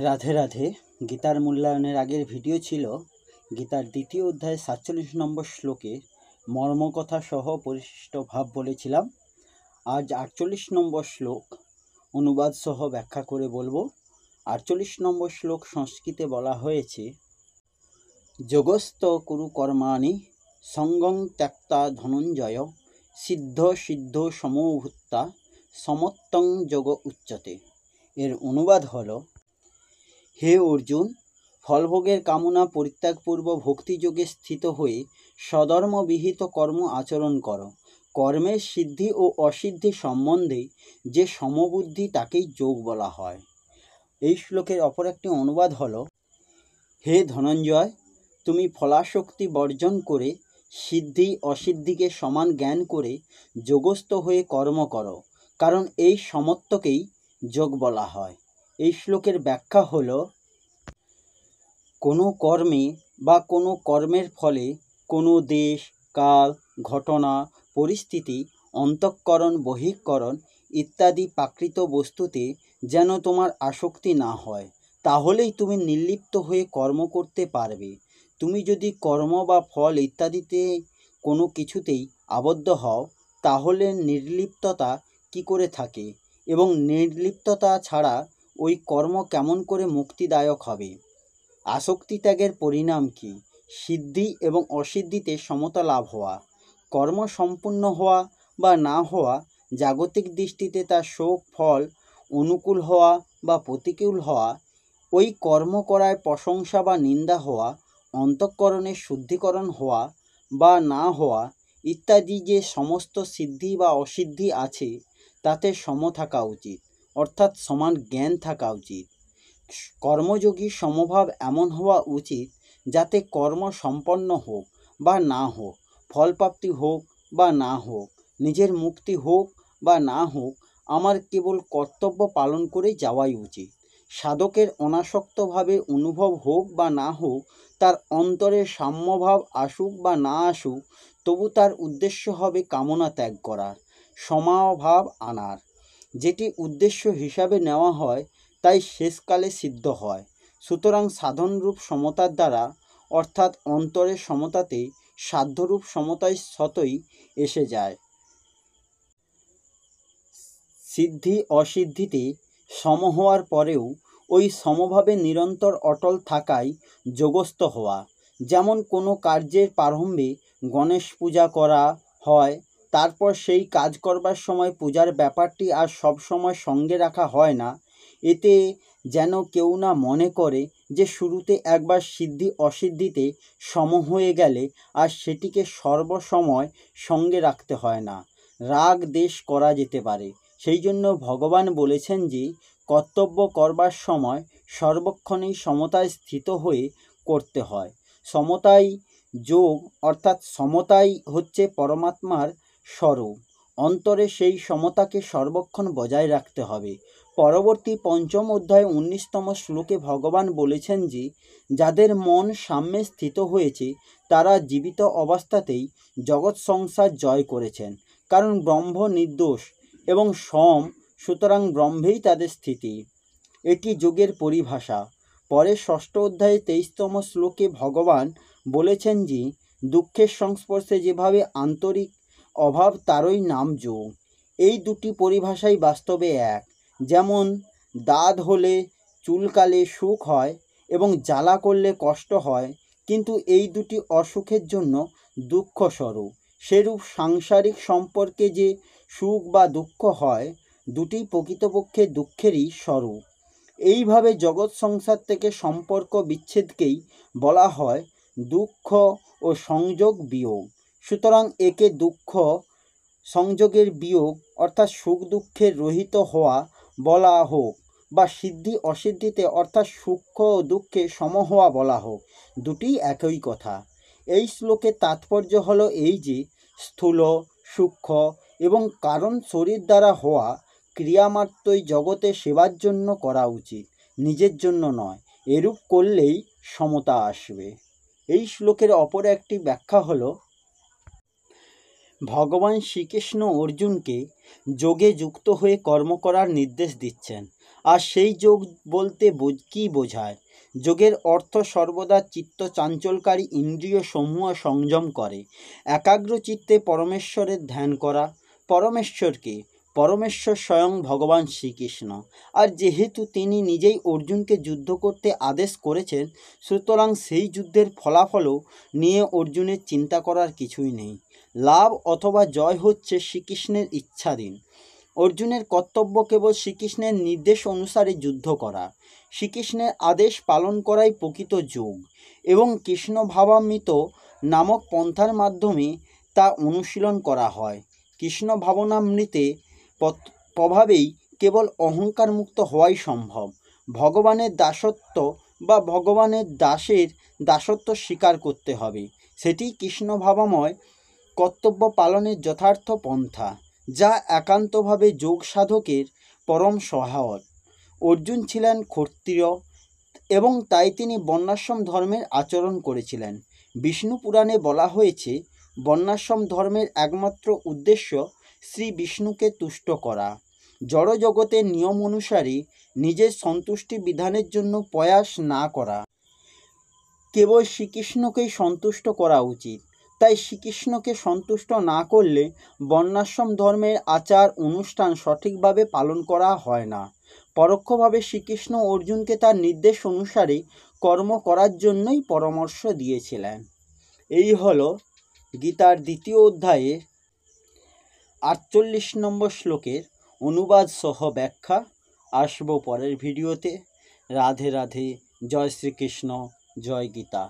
রাধে রাধে। গীতার মূল্যায়নের আগের ভিডিও ছিল গীতার দ্বিতীয় অধ্যায় 47 নম্বর শ্লোকে মর্মকথা সহ পরিশিষ্ট ভাব বলেছিলাম। আজ 48 নম্বর শ্লোক অনুবাদ সহ ব্যাখ্যা করে বলবো। 48 নম্বর শ্লোক সংস্কৃতে বলা হয়েছে, যোগস্থ কুরু কর্মাণি সঙ্গং ত্যক্তা ধনঞ্জয় সিদ্ধ সিদ্ধ সমভূত্তা সমত্তং যোগ উচ্যতে। এর অনুবাদ হলো, হে অর্জুন, ফলভোগের কামনা পরিত্যাগপূর্ব ভক্তিযোগে স্থিত হয়ে সধর্মবিহিত কর্ম আচরণ করো। কর্মের সিদ্ধি ও অসিদ্ধি সম্বন্ধে যে সমবুদ্ধি তাকেই যোগ বলা হয়। এই শ্লোকের অপর একটি অনুবাদ হলো, হে ধনঞ্জয়, তুমি ফলাসক্তি বর্জন করে সিদ্ধি অসিদ্ধিকে সমান জ্ঞান করে যোগস্থ হয়ে কর্ম করো, কারণ এই সমত্বকেই যোগ বলা হয়। এই শ্লোকের ব্যাখ্যা হলো, কোনো কর্মে বা কোনো কর্মের ফলে কোনো দেশ, কাল, ঘটনা, পরিস্থিতি, অন্তঃকরণ, বহিঃকরণ ইত্যাদি প্রাকৃত বস্তুতে যেন তোমার আসক্তি না হয়, তাহলেই তুমি নির্লিপ্ত হয়ে কর্ম করতে পারবে। তুমি যদি কর্ম বা ফল ইত্যাদিতে কোনো কিছুতেই আবদ্ধ হও, তাহলে নির্লিপ্ততা কি করে থাকে এবং নির্লিপ্ততা ছাড়া ওই কর্ম কেমন করে মুক্তিদায়ক হবে? আসক্তি ত্যাগের পরিণাম কি? সিদ্ধি এবং অসিদ্ধিতে সমতা লাভ হওয়া, কর্ম সম্পূর্ণ হওয়া বা না হওয়া, জাগতিক দৃষ্টিতে তার শোক ফল অনুকূল হওয়া বা প্রতিকূল হওয়া, ওই কর্ম করায় প্রশংসা বা নিন্দা হওয়া, অন্তঃকরণের শুদ্ধিকরণ হওয়া বা না হওয়া ইত্যাদি যে সমস্ত সিদ্ধি বা অসিদ্ধি আছে, তাতে সম থাকা উচিত, অর্থাৎ সমান জ্ঞান থাকা উচিত। কর্মযোগী সমভাব এমন হওয়া উচিত যাতে কর্ম সম্পন্ন হোক বা না হোক, ফলপ্রাপ্তি হোক বা না হোক, নিজের মুক্তি হোক বা না হোক, আমার কেবল কর্তব্য পালন করে যাওয়াই উচিত। সাধকের অনাসক্তভাবে অনুভব হোক বা না হোক, তার অন্তরে সাম্যভাব আসুক বা না আসুক, তবু তার উদ্দেশ্য হবে কামনা ত্যাগ করার, সমাভাব আনার। যেটি উদ্দেশ্য হিসাবে নেওয়া হয় তাই শেষকালে সিদ্ধ হয়। সুতরাং সাধনরূপ সমতার দ্বারা, অর্থাৎ অন্তরের সমতাতে, সাধ্যরূপ সমতায় স্বতই এসে যায়। সিদ্ধি অসিদ্ধিতে সম হওয়ার পরেও ওই সমভাবে নিরন্তর অটল থাকাই যোগস্থ হওয়া। যেমন কোনো কার্যের প্রারম্ভে গণেশ পূজা করা হয়, তারপর সেই কাজ করবার সময় পূজার ব্যাপারটি আর সব সময় সঙ্গে রাখা হয় না। এতে যেন কেউ না মনে করে যে শুরুতে একবার সিদ্ধি অসিদ্ধিতে সম হয়ে গেলে আর সেটিকে সর্বসময় সঙ্গে রাখতে হয় না, রাগ দেশ করা যেতে পারে। সেই জন্য ভগবান বলেছেন যে কর্তব্য করবার সময় সর্বক্ষণেই সমতায় স্থিত হয়ে করতে হয়। সমতাই যোগ, অর্থাৎ সমতাই হচ্ছে পরমাত্মার স্বরূপ। অন্তরে সেই সমতাকে সর্বক্ষণ বজায় রাখতে হবে। পরবর্তী পঞ্চম অধ্যায় 19তম শ্লোকে ভগবান বলেছেন যে যাদের মন সাম্যে স্থিত হয়েছে তারা জীবিত অবস্থাতেই জগৎ সংসার জয় করেছেন, কারণ ব্রহ্ম নির্দোষ এবং সম, সুতরাং ব্রহ্মেই তাদের স্থিতি। এটি যোগের পরিভাষা। পরে ষষ্ঠ অধ্যায়ে 23তম শ্লোকে ভগবান বলেছেন যে দুঃখের সংস্পর্শে যেভাবে আন্তরিক অভাব, তারই নাম যোগ। এই দুটি পরিভাষাই বাস্তবে এক। যেমন দাঁত হলে চুলকালে সুখ হয় এবং জ্বালা করলে কষ্ট হয়, কিন্তু এই দুটি অসুখের জন্য দুঃখ স্বরূপ। সেরূপ সাংসারিক সম্পর্কে যে সুখ বা দুঃখ হয়, দুটি প্রকৃতপক্ষে দুঃখেরই স্বরূপ। এইভাবে জগৎ সংসার থেকে সম্পর্ক বিচ্ছেদকেই বলা হয় দুঃখ ও সংযোগ বিয়োগ। সুতরাং একে দুঃখ সংযোগের বিয়োগ, অর্থাৎ সুখ দুঃখের রহিত হওয়া বলা হোক, বা সিদ্ধি অসিদ্ধিতে অর্থাৎ সুখ ও দুঃখে সম হওয়া বলা হোক, দুটি একই কথা। এই শ্লোকের তাৎপর্য হলো এই যে স্থূল, সূক্ষ্ম এবং কারণ শরীর দ্বারা হওয়া ক্রিয়ামাত্রই জগতে সেবার জন্য করা উচিত, নিজের জন্য নয়। এরূপ করলেই সমতা আসবে। এই শ্লোকের অপর একটি ব্যাখ্যা হলো, ভগবান শ্রীকৃষ্ণ অর্জুনকে যোগে যুক্ত হয়ে কর্ম করার নির্দেশ দিচ্ছেন, আর সেই যোগ বলতে কী বোঝায়? যোগের অর্থ সর্বদা চিত্ত চাঞ্চলকারী ইন্দ্রিয় সমূহ সংযম করে একাগ্র চিত্তে পরমেশ্বরের ধ্যান করা। পরমেশ্বরকে পরমেশ্বর স্বয়ং ভগবান শ্রীকৃষ্ণ। আর যেহেতু তিনি নিজেই অর্জুনকে যুদ্ধ করতে আদেশ করেছেন, সুতরাং সেই যুদ্ধের ফলাফলও নিয়ে অর্জুনের চিন্তা করার কিছুই নেই। লাভ অথবা জয় হচ্ছে শ্রীকৃষ্ণের ইচ্ছাধীন। অর্জুনের কর্তব্য কেবল শ্রীকৃষ্ণের নির্দেশ অনুসারে যুদ্ধ করা। শ্রীকৃষ্ণের আদেশ পালন করাই প্রকৃত যোগ এবং কৃষ্ণ ভাবামৃত নামক পন্থার মাধ্যমে তা অনুশীলন করা হয়। কৃষ্ণ ভাবনামৃতে প্রভাবেই কেবল অহংকার মুক্ত হওয়াই সম্ভব। ভগবানের দাসত্ব বা ভগবানের দাসের দাসত্ব স্বীকার করতে হবে। সেটি কৃষ্ণ ভাবাময় কর্তব্য পালনের যথার্থ পন্থা, যা একান্তভাবে যোগ সাধকের পরম সহায়ক। অর্জুন ছিলেন ক্ষত্রিয় এবং তাই তিনি বর্ণাশ্রম ধর্মের আচরণ করেছিলেন। বিষ্ণু পুরাণে বলা হয়েছে, বর্ণাশ্রম ধর্মের একমাত্র উদ্দেশ্য শ্রী বিষ্ণুকে তুষ্ট করা, জড়জগতের নিয়ম অনুসারে নিজের সন্তুষ্টি বিধানের জন্য প্রয়াস না করা। কেবল শ্রীকৃষ্ণকেই সন্তুষ্ট করা উচিত। তাই শ্রীকৃষ্ণকে সন্তুষ্ট না করলে বর্ণাশ্রম ধর্মের আচার অনুষ্ঠান সঠিকভাবে পালন করা হয় না। পরোক্ষভাবে শ্রীকৃষ্ণ অর্জুনকে তার নির্দেশ অনুসারে কর্ম করার জন্যই পরামর্শ দিয়েছিলেন। এই হলো গীতার দ্বিতীয় অধ্যায়ের 48 নম্বর শ্লোকের অনুবাদ সহ ব্যাখ্যা। আসবো পরের ভিডিওতে। রাধে রাধে। জয় শ্রীকৃষ্ণ, জয় গীতা।